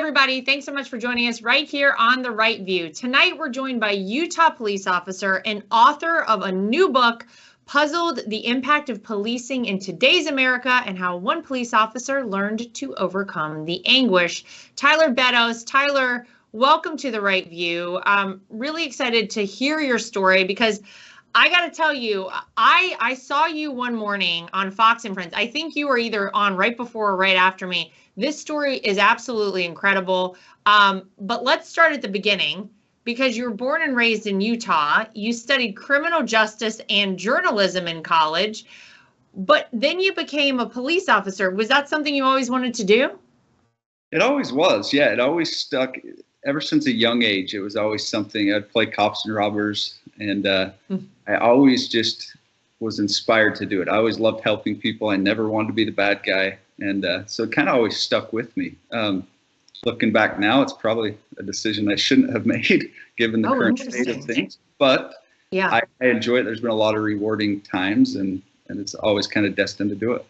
everybody. Thanks so much for joining us right here on The Right View. Tonight, we're joined by Utah police officer and author of a new book, Puzzled: The Impact of Policing in Today's America and How One Police Officer Learned to Overcome the Anguish. Tyler Beddoes. Tyler, welcome to The Right View. I'm really excited to hear your story because I got to tell you, I saw you one morning on Fox and Friends. I think you were either on right before or right after me. This story is absolutely incredible. But let's start at the beginning, because you were born and raised in Utah. You studied criminal justice and journalism in college, but then you became a police officer. Was that something you always wanted to do? It always was. Yeah, it always stuck. Ever since a young age, it was always something. I'd play cops and robbers, and I always just was inspired to do it. I always loved helping people. I never wanted to be the bad guy, and so it kind of always stuck with me. Looking back now, it's probably a decision I shouldn't have made given the current state of things, but yeah, I enjoy it. There's been a lot of rewarding times, and it's always kind of destined to do it.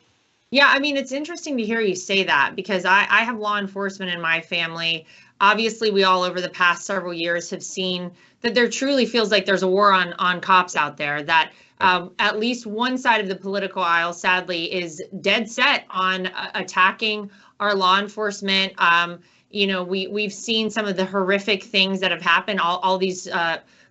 Yeah, I mean, it's interesting to hear you say that, because I have law enforcement in my family. Obviously, we all over the past several years have seen that there truly feels like there's a war on cops out there, that at least one side of the political aisle, sadly, is dead set on attacking our law enforcement. You know, we've seen some of the horrific things that have happened. All these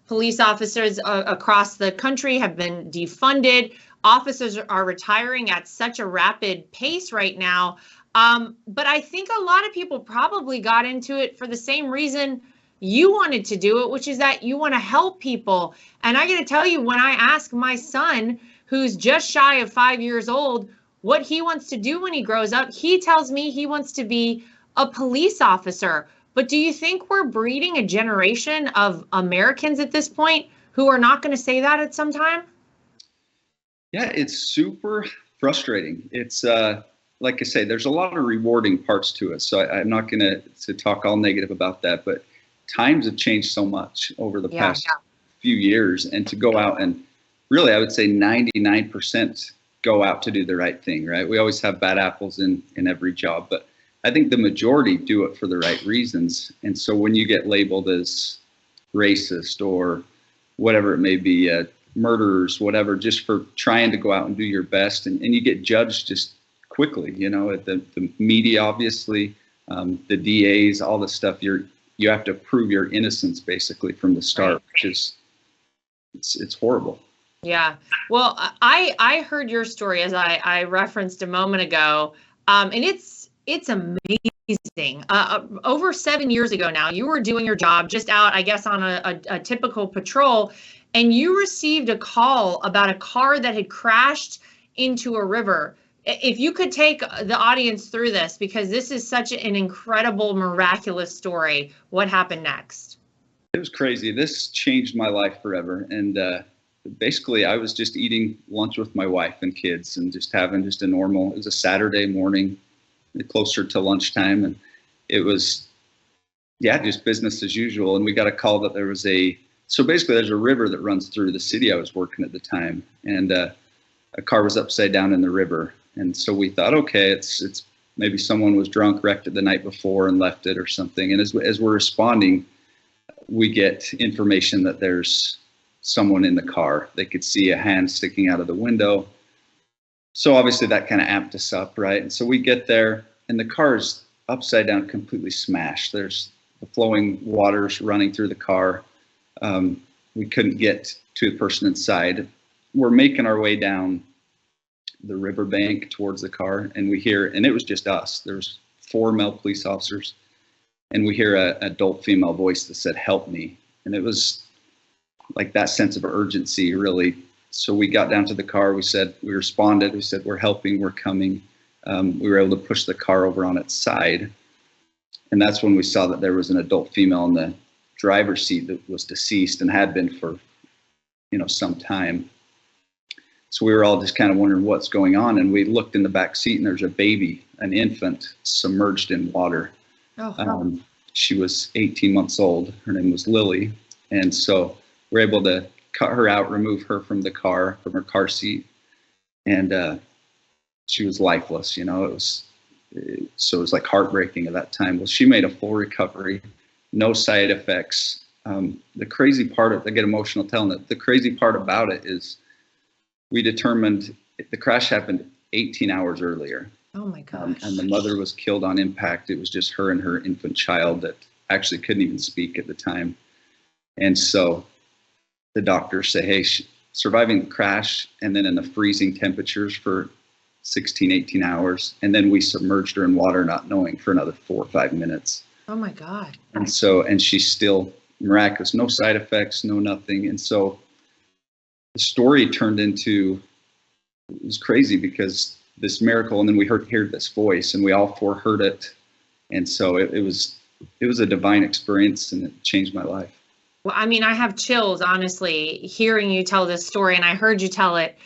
police officers across the country have been defunded. Officers are retiring at such a rapid pace right now. But I think a lot of people probably got into it for the same reason you wanted to do it, which is that you want to help people. And I got to tell you, when I ask my son, who's just shy of 5 years old, what he wants to do when he grows up, he tells me he wants to be a police officer. But do you think we're breeding a generation of Americans at this point who are not going to say that at some time? Yeah, it's super frustrating. It's like I say, there's a lot of rewarding parts to it. So I'm not going to talk all negative about that, but times have changed so much over the past few years, and to go out and really, I would say 99% go out to do the right thing, right? We always have bad apples in every job, but I think the majority do it for the right reasons. And so when you get labeled as racist or whatever it may be, murderers, whatever, just for trying to go out and do your best, and you get judged just quickly, you know, at the media, obviously, the DAs, all the stuff, you have to prove your innocence basically from the start, which is, it's horrible. Yeah. Well, I heard your story, as I referenced a moment ago, and it's amazing. Over 7 years ago now, you were doing your job just out, I guess, on a typical patrol, and you received a call about a car that had crashed into a river. If you could take the audience through this, because this is such an incredible, miraculous story. What happened next? It was crazy. This changed my life forever. And basically, I was just eating lunch with my wife and kids and just having just a normal, it was a Saturday morning, closer to lunchtime. And it was, yeah, just business as usual. And we got a call that there was so basically there's a river that runs through the city I was working at the time. And a car was upside down in the river. And so we thought, okay, it's maybe someone was drunk, wrecked it the night before and left it or something. And as we're responding, we get information that there's someone in the car. They could see a hand sticking out of the window. So obviously that kind of amped us up, right? And so we get there, and the car is upside down, completely smashed. There's the flowing waters running through the car. We couldn't get to the person inside. We're making our way down the riverbank towards the car, and we hear, and it was just us. There's 4 male police officers, and we hear an adult female voice that said, "Help me." And it was like that sense of urgency, really. So we got down to the car. We responded. We said, "We're helping. We're coming." We were able to push the car over on its side, and that's when we saw that there was an adult female in the driver's seat that was deceased and had been for, some time. So we were all just kind of wondering what's going on, and we looked in the back seat, and there's a baby, an infant, submerged in water. Oh. She was 18 months old. Her name was Lily, and so we're able to cut her out, remove her from the car, from her car seat, and she was lifeless. It So it was like heartbreaking at that time. Well, she made a full recovery, no side effects. The crazy part of, I get emotional telling it, the crazy part about it is we determined the crash happened 18 hours earlier. Oh my gosh. And the mother was killed on impact. It was just her and her infant child that actually couldn't even speak at the time. And so the doctors say, hey, surviving the crash and then in the freezing temperatures for 16, 18 hours. And then we submerged her in water, not knowing, for another 4 or 5 minutes. Oh my God. And so, and she's still miraculous, no side effects, no nothing. And so the story turned into, it was crazy because this miracle, and then we heard this voice, and we all four heard it. And so it was a divine experience, and it changed my life. Well, I mean, I have chills, honestly, hearing you tell this story, and I heard you tell it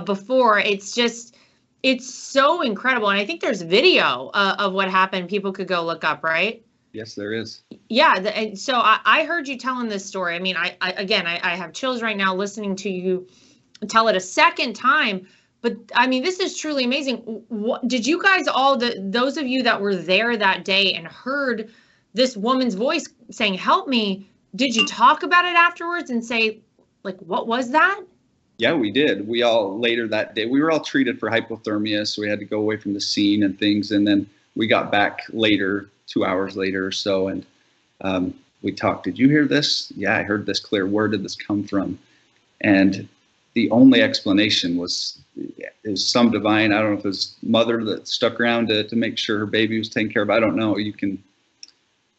before. It's so incredible. And I think there's video of what happened. People could go look up, right? Yes, there is. Yeah. And so I heard you telling this story. I mean, I have chills right now listening to you tell it a second time. But I mean, this is truly amazing. What, did you guys all, those of you that were there that day and heard this woman's voice saying, help me, did you talk about it afterwards and say, like, what was that? Yeah, we did. We all, later that day, we were all treated for hypothermia, so we had to go away from the scene and things. And then we got back later, 2 hours later or so, and we talked. Did you hear this? Yeah, I heard this clear. Where did this come from? And the only explanation was some divine, I don't know if it was mother that stuck around to make sure her baby was taken care of. I don't know.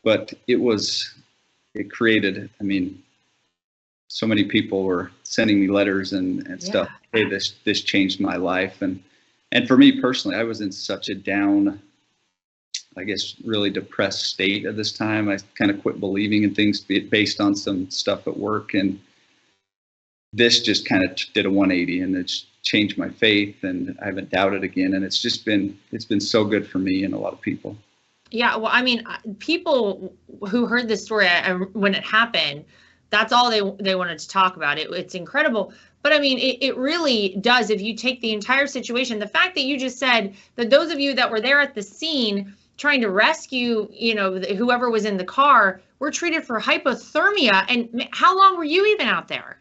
But it created, I mean, so many people were sending me letters and stuff. Hey, this changed my life. And for me personally, I was in such a down, I guess, really depressed state at this time. I kind of quit believing in things based on some stuff at work. And this just kind of did a 180, and it's changed my faith, and I haven't doubted again. And it's been so good for me and a lot of people. Yeah, well, I mean, people who heard this story when it happened, that's all they wanted to talk about. It's incredible. But I mean, it really does. If you take the entire situation, the fact that you just said that those of you that were there at the scene trying to rescue, whoever was in the car, were treated for hypothermia. And how long were you even out there?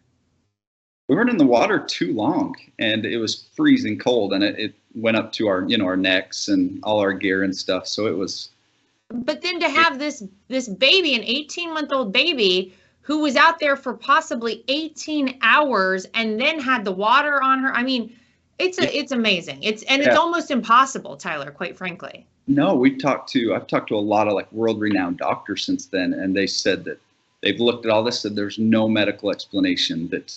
We weren't in the water too long, and it was freezing cold, and it went up to our, our necks and all our gear and stuff. So it was. But then to have this baby, an 18-month-old baby, who was out there for possibly 18 hours and then had the water on her. I mean, it's amazing. It's almost impossible, Tyler, quite frankly. No, I've talked to a lot of like world-renowned doctors since then, and they said that they've looked at all this, and there's no medical explanation that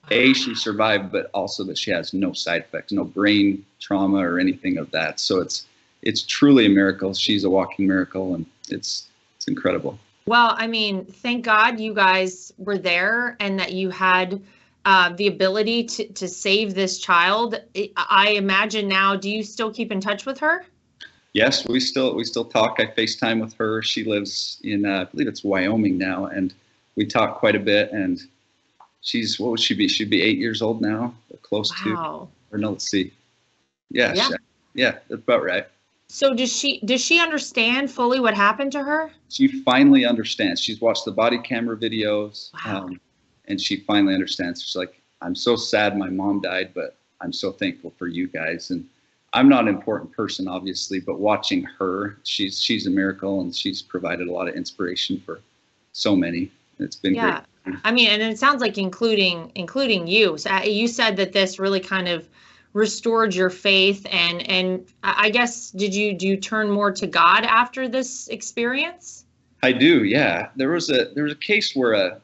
she survived, but also that she has no side effects, no brain trauma or anything of that. So it's truly a miracle. She's a walking miracle, and it's incredible. Well, I mean, thank God you guys were there and that you had the ability to save this child. I imagine now, do you still keep in touch with her? Yes, we still talk. I FaceTime with her. She lives in, I believe it's Wyoming now, and we talk quite a bit. And she's, what would she be? She'd be 8 years old now, or close to. Or no, let's see. Yeah, that's about right. So does she understand fully what happened to her? She finally understands. She's watched the body camera videos, and she finally understands. She's like, I'm so sad my mom died, but I'm so thankful for you guys. And I'm not an important person, obviously, but watching her, she's a miracle, and she's provided a lot of inspiration for so many. It's been great. I mean, and it sounds like including you. So you said that this really kind of restored your faith, and I guess do you turn more to God after this experience? I do, yeah. There was a case where a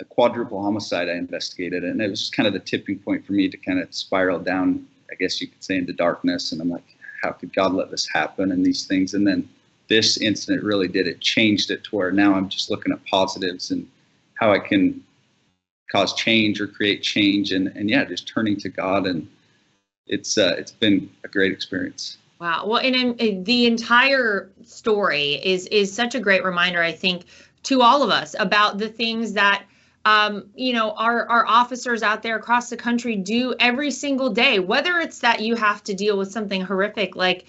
quadruple homicide I investigated, and it was kind of the tipping point for me to kind of spiral down, I guess you could say, into darkness. And I'm like, how could God let this happen and these things? And then this incident really did. It changed it to where now I'm just looking at positives and how I can cause change or create change, and just turning to God. And it's been a great experience. Wow. Well, and the entire story is such a great reminder, I think, to all of us about the things that our officers out there across the country do every single day, whether it's that you have to deal with something horrific like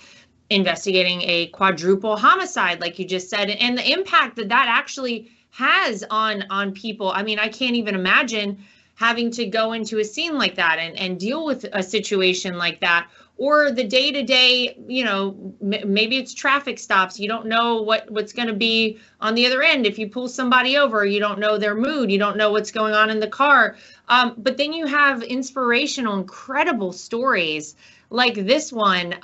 investigating a quadruple homicide, like you just said, and the impact that that actually has on people. I mean, I can't even imagine having to go into a scene like that and deal with a situation like that, or the day-to-day, you know, maybe it's traffic stops. You don't know what's going to be on the other end. If you pull somebody over, you don't know their mood. You don't know what's going on in the car. But then you have inspirational, incredible stories like this one.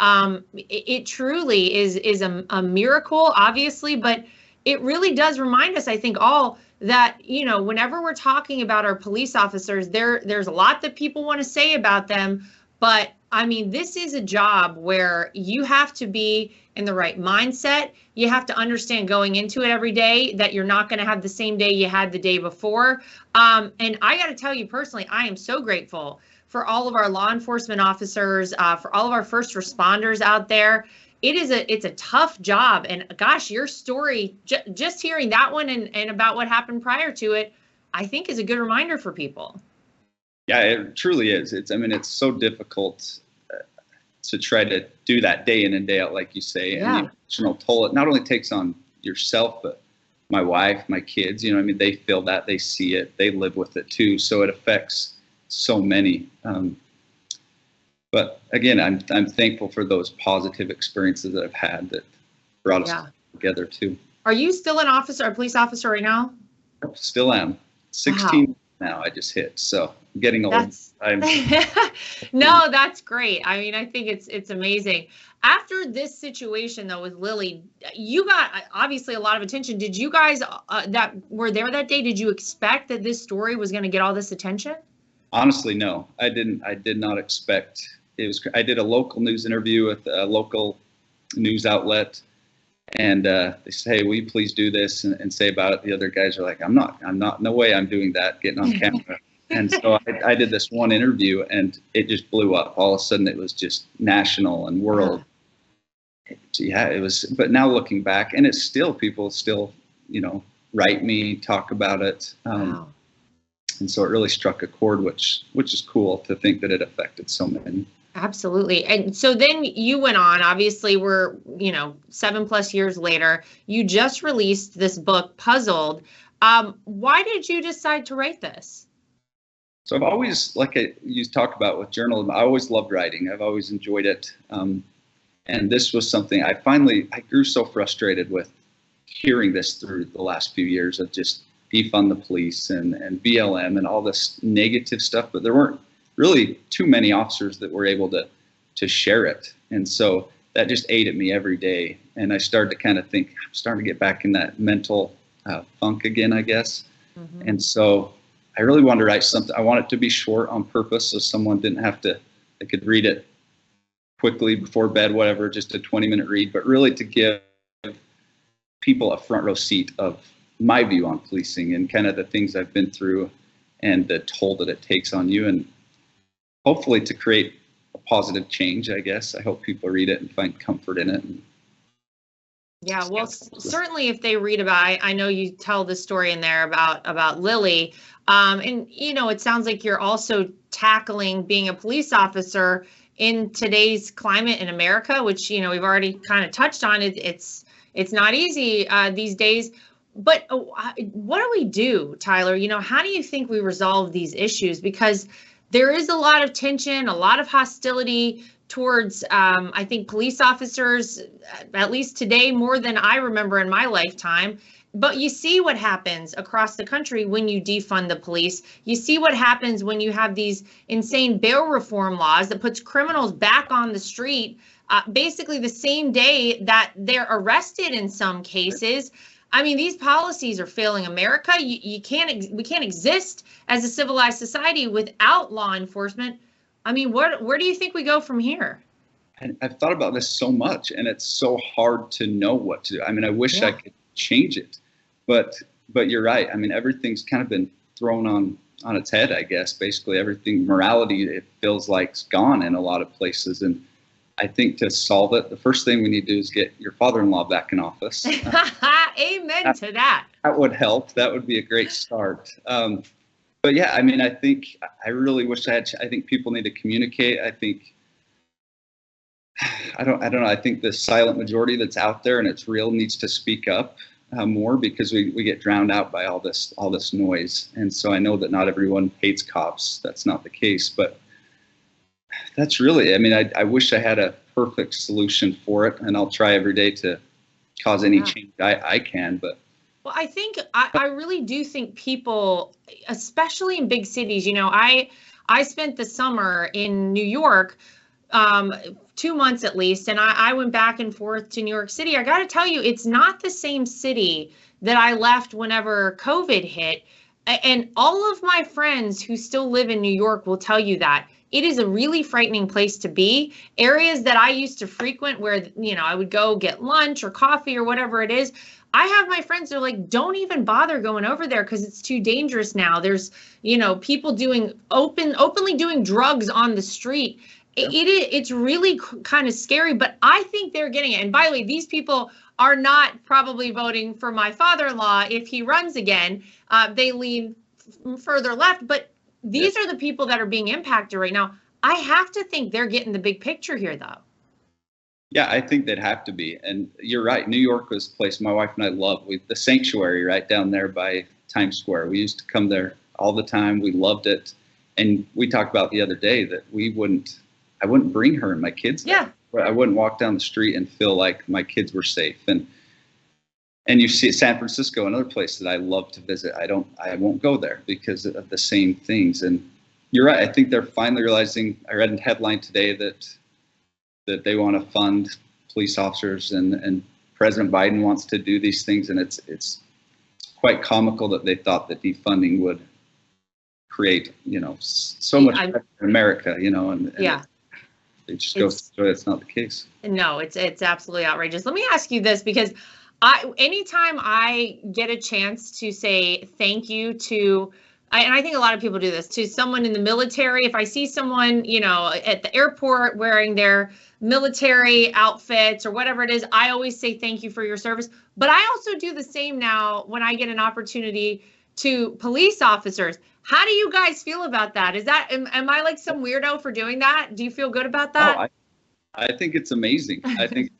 It truly is a miracle, obviously, but it really does remind us, I think, all that, you know, whenever we're talking about our police officers, there's a lot that people want to say about them. But I mean, this is a job where you have to be in the right mindset. You have to understand going into it every day that you're not going to have the same day you had the day before. And I got to tell you personally, I am so grateful for all of our law enforcement officers, for all of our first responders out there. It's a tough job. And gosh, your story, just hearing that one and about what happened prior to it, I think is a good reminder for people. Yeah, it truly is. I mean, it's so difficult to try to do that day in and day out, like you say, Yeah. and the emotional toll it not only takes on yourself, but my wife, my kids, you know, I mean, they feel that, they see it, they live with it too. So it affects so many. But again, I'm thankful for those positive experiences that I've had that brought us together too. Are you still an officer, a police officer right now? Still am. 16 now I just hit. So I'm getting old. No, that's great. I mean, I think it's amazing. After this situation though with Lily, you got obviously a lot of attention. Did you guys that were there that day, did you expect that this story was going to get all this attention? Honestly, no, I didn't. I did not expect it was. I did a local news interview with a local news outlet, and they say, hey, will you please do this and say about it? The other guys are like, I'm not, no way I'm doing that, getting on camera. And so I did this one interview and it just blew up. All of a sudden it was just national and world. Yeah, it was, but now looking back, and it's still, people still, you know, write me, talk about it. Wow. And so it really struck a chord, which is cool to think that it affected so many. Absolutely. And so then you went on, obviously we're, you know, 7+ years later, you just released this book, Puzzled. Why did you decide to write this? So I've always, like you talk about with journalism, I always loved writing. I've always enjoyed it. And this was something I grew so frustrated with hearing this through the last few years of just defund the police and BLM and all this negative stuff, but there weren't really too many officers that were able to share it. And so that just ate at me every day. And I started to kind of think, I'm starting to get back in that mental funk again, I guess. Mm-hmm. And so I really wanted to write something. I want it to be short on purpose so someone didn't have to, they could read it quickly before bed, whatever, just a 20-minute read, but really to give people a front row seat of my view on policing and kind of the things I've been through and the toll that it takes on you, and hopefully to create a positive change, I guess. I hope people read it and find comfort in it. Yeah, well, certainly if they read about, I know you tell the story in there about Lily, and you know, it sounds like you're also tackling being a police officer in today's climate in America, which, you know, we've already kind of touched on. It's not easy these days. But what do we do, Tyler? You know, how do you think we resolve these issues? Because there is a lot of tension, a lot of hostility towards, I think, police officers, at least today, more than I remember in my lifetime. But you see what happens across the country when you defund the police. You see what happens when you have these insane bail reform laws that puts criminals back on the street, basically the same day that they're arrested in some cases. I mean, these policies are failing America. We can't exist as a civilized society without law enforcement. I mean, where do you think we go from here? I've thought about this so much, and it's so hard to know what to do. I mean, I wish I could change it, but you're right. I mean, everything's kind of been thrown on its head, I guess. Basically, everything, morality, it feels like it's gone in a lot of places. And I think to solve it, the first thing we need to do is get your father-in-law back in office. Amen to that. That would help. That would be a great start. But yeah, I mean, I really wish I think people need to communicate. I think I don't know. I think the silent majority that's out there and it's real needs to speak up more, because we get drowned out by all this noise. And so I know that not everyone hates cops. That's not the case, but that's really, I mean, I wish I had a perfect solution for it, and I'll try every day to cause any change I can, but. Well, I think I really do think people, especially in big cities, I spent the summer in New York, 2 months at least, and I went back and forth to New York City. I got to tell you, it's not the same city that I left whenever COVID hit. And all of my friends who still live in New York will tell you that. It is a really frightening place to be. Areas that I used to frequent where, I would go get lunch or coffee or whatever it is. I have my friends that are like, don't even bother going over there because it's too dangerous now. There's, people openly doing drugs on the street. It's really kind of scary, but I think they're getting it. And by the way, these people are not probably voting for my father-in-law if he runs again. They lean further left, but these are the people that are being impacted right now. I have to think they're getting the big picture here, though. Yeah, I think they'd have to be. And you're right. New York was a place my wife and I love. The Sanctuary right down there by Times Square. We used to come there all the time. We loved it. And we talked about the other day that I wouldn't bring her and my kids there. Yeah. I wouldn't walk down the street and feel like my kids were safe. And you see San Francisco, another place that I love to visit. I won't go there because of the same things. And you're right. I think they're finally realizing. I read a headline today that they want to fund police officers, and President Biden wants to do these things. And it's quite comical that they thought that defunding would create, so much in America, and yeah. It just goes to show it's not the case. No, it's absolutely outrageous. Let me ask you this, because anytime I get a chance to say thank you to, and I think a lot of people do this, to someone in the military, if I see someone, at the airport wearing their military outfits or whatever it is, I always say thank you for your service. But I also do the same now when I get an opportunity to police officers. How do you guys feel about that? Am I like some weirdo for doing that? Do you feel good about that? Oh, I think it's amazing. I think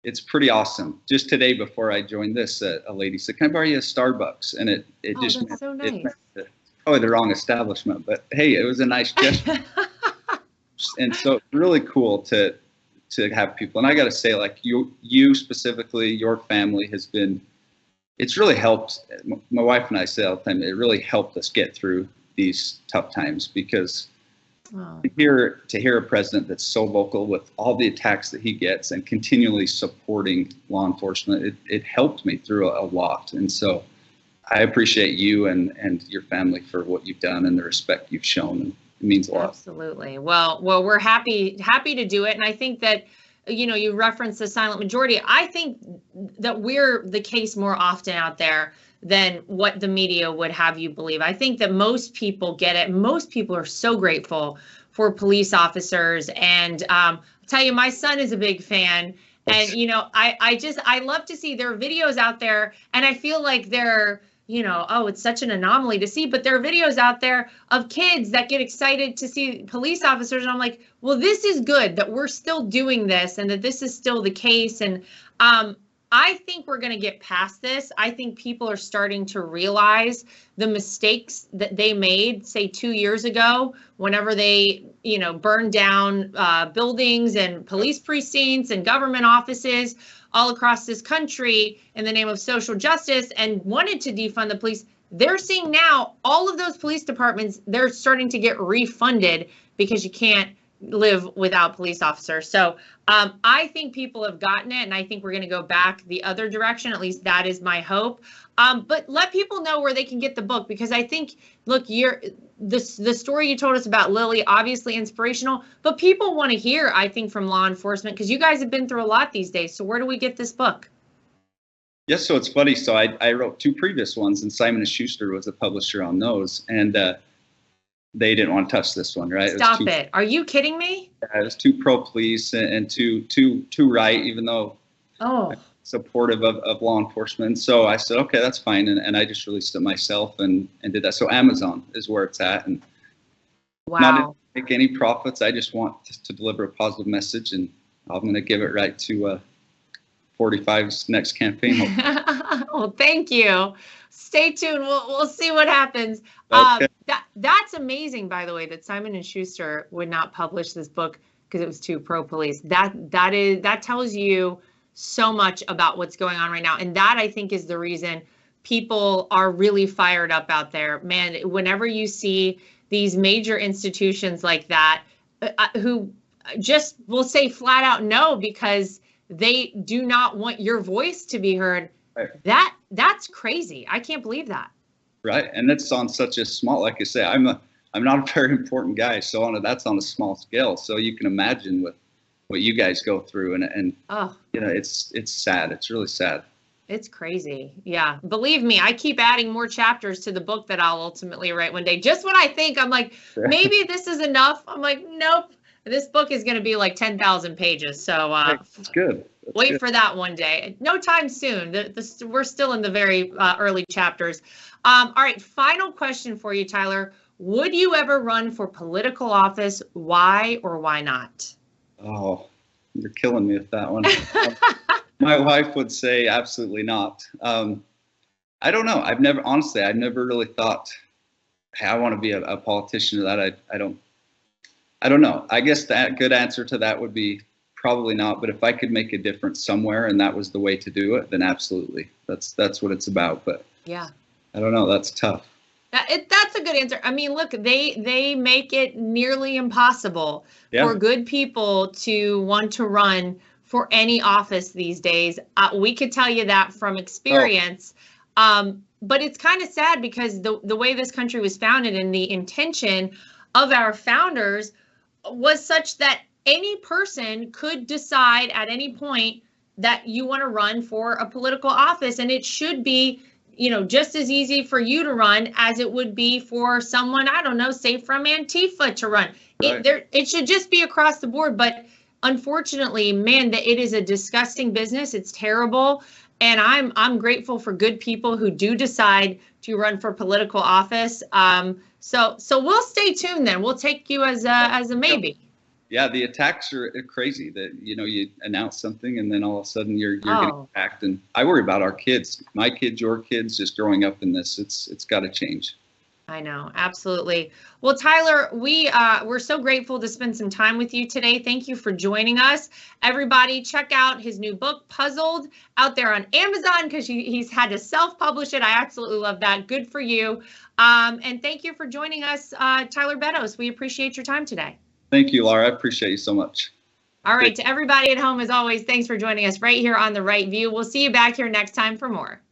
it's pretty awesome. Just today before I joined this, a lady said, "Can I borrow you a Starbucks?" And it just that's so nice. Probably the wrong establishment, but hey, it was a nice gesture. And so it's really cool to have people. And I got to say, like you specifically, your family has been. It's really helped. My wife and I say all the time, it really helped us get through these tough times, because to hear a president that's so vocal with all the attacks that he gets and continually supporting law enforcement, it helped me through a lot. And so I appreciate you and your family for what you've done and the respect you've shown. It means a lot. Absolutely. Well, we're happy to do it. And I think that, you referenced the silent majority. I think that we're the case more often out there than what the media would have you believe. I think that most people get it. Most people are so grateful for police officers. And I'll tell you, my son is a big fan. And, I love to see their videos out there. And I feel like they're, it's such an anomaly to see, but there are videos out there of kids that get excited to see police officers. And I'm like, well, this is good that we're still doing this and that this is still the case. And I think we're going to get past this. I think people are starting to realize the mistakes that they made, say 2 years ago, whenever they, burned down buildings and police precincts and government offices all across this country in the name of social justice and wanted to defund the police. They're seeing now all of those police departments, they're starting to get refunded because you can't live without police officers. So I think people have gotten it, and I think we're going to go back the other direction. At least that is my hope. But let people know where they can get the book, because I think, look, the story you told us about Lily, obviously inspirational, but people want to hear, I think, from law enforcement, because you guys have been through a lot these days. So where do we get this book? Yes, so it's funny. So I wrote 2 previous ones, and Simon & Schuster was a publisher on those, and they didn't want to touch this one, right? Stop it. Are you kidding me? Yeah, it was too pro-police and too right, even though supportive of law enforcement. So I said, okay, that's fine. And I just released it myself and did that. So Amazon is where it's at. And wow. Not to make any profits. I just want to deliver a positive message. And I'm going to give it right to 45's next campaign. Well, thank you. Stay tuned. We'll see what happens. Okay. That's amazing, by the way, that Simon and Schuster would not publish this book because it was too pro-police. That tells you so much about what's going on right now, and that I think is the reason people are really fired up out there. Man, whenever you see these major institutions like that, who just will say flat out no because they do not want your voice to be heard. Right. That's crazy. I can't believe that. Right, and that's on such a small. Like I say, I'm not a very important guy, so that's on a small scale. So you can imagine what you guys go through, and you know, it's sad. It's really sad. It's crazy. Yeah, believe me, I keep adding more chapters to the book that I'll ultimately write one day. Just when I think I'm like, maybe this is enough, I'm like, nope. This book is going to be like 10,000 pages. So that's good. Wait for that one day. No time soon. We're still in the very early chapters. All right, final question for you, Tyler. Would you ever run for political office? Why or why not? Oh, you're killing me with that one. My wife would say absolutely not. I don't know. I've never really thought, hey, I want to be a politician. That I don't know. I guess that good answer to that would be probably not. But if I could make a difference somewhere and that was the way to do it, then absolutely. That's what it's about. But yeah, I don't know. That's tough. That's a good answer. I mean, look, they make it nearly impossible for good people to want to run for any office these days. We could tell you that from experience. But it's kind of sad because the way this country was founded and the intention of our founders was such that any person could decide at any point that you want to run for a political office, and it should be, you know, just as easy for you to run as it would be for someone, I don't know, say from Antifa to run. Right. It should just be across the board. But unfortunately, man, it is a disgusting business. It's terrible. And I'm grateful for good people who do decide to run for political office. So we'll stay tuned then. We'll take you as a maybe. Yeah, the attacks are crazy. That, you know, you announce something and then all of a sudden you're getting attacked. And I worry about our kids, my kids, your kids, just growing up in this. It's got to change. I know, absolutely. Well, Tyler, we're so grateful to spend some time with you today. Thank you for joining us. Everybody, check out his new book, Puzzled, out there on Amazon, because he's had to self-publish it. I absolutely love that. Good for you. And thank you for joining us, Tyler Beddoes. We appreciate your time today. Thank you, Lara. I appreciate you so much. All right, to everybody at home, as always, thanks for joining us right here on The Right View. We'll see you back here next time for more.